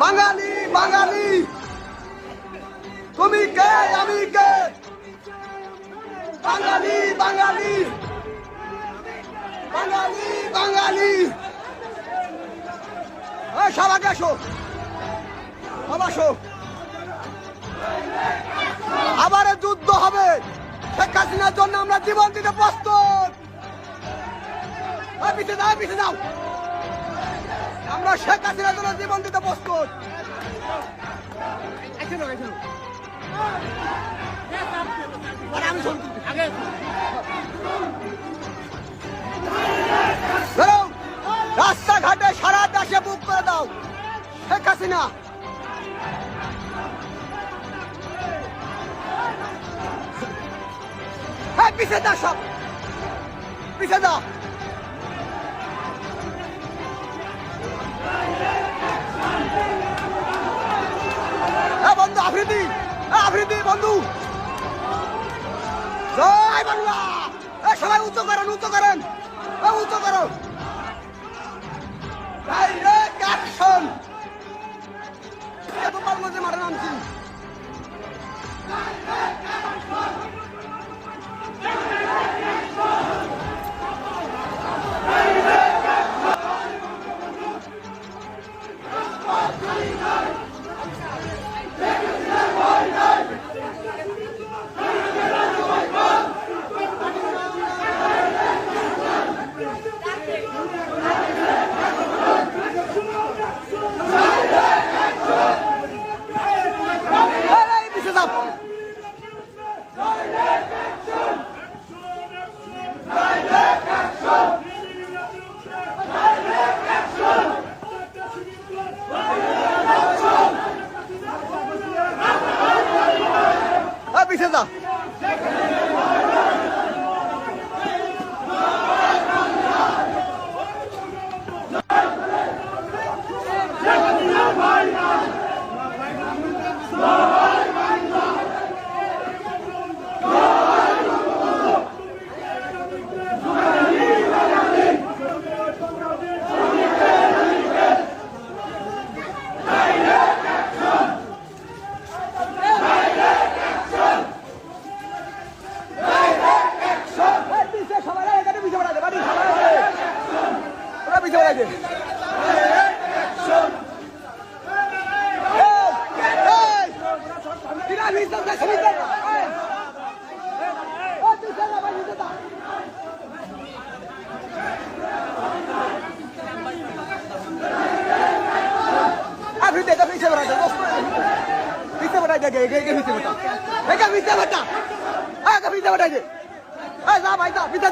বাঙালি বাঙালি তুমি কে আমি কে বাঙালি বাঙালি বাঙালি বাঙালি সবাই আসো আসো আবার যুদ্ধ হবে শেখ হাসিনার জন্য আমরা জীবন দিতে প্রস্তুত পিছিয়ে দাও পিছিয়ে দাও আমরা শেখ হাসিনার জন্য জীবন দিতে প্রস্তুত রাস্তাঘাটে সারা দেশে বুক করে দাও শেখ হাসিনা পিছিয়ে দাও সব পিছিয়ে দাও বন্ধু আফ্রিদি আফ্রিদি বন্ধু জয় বাংলা সবাই উচ্চ করেন উচ্চ করেন উচ্চ করো ডাইরেক্ট অ্যাকশন তোমার মধ্যে মারা নামছি পিছিয়ে যা যা ভাই যা পিতা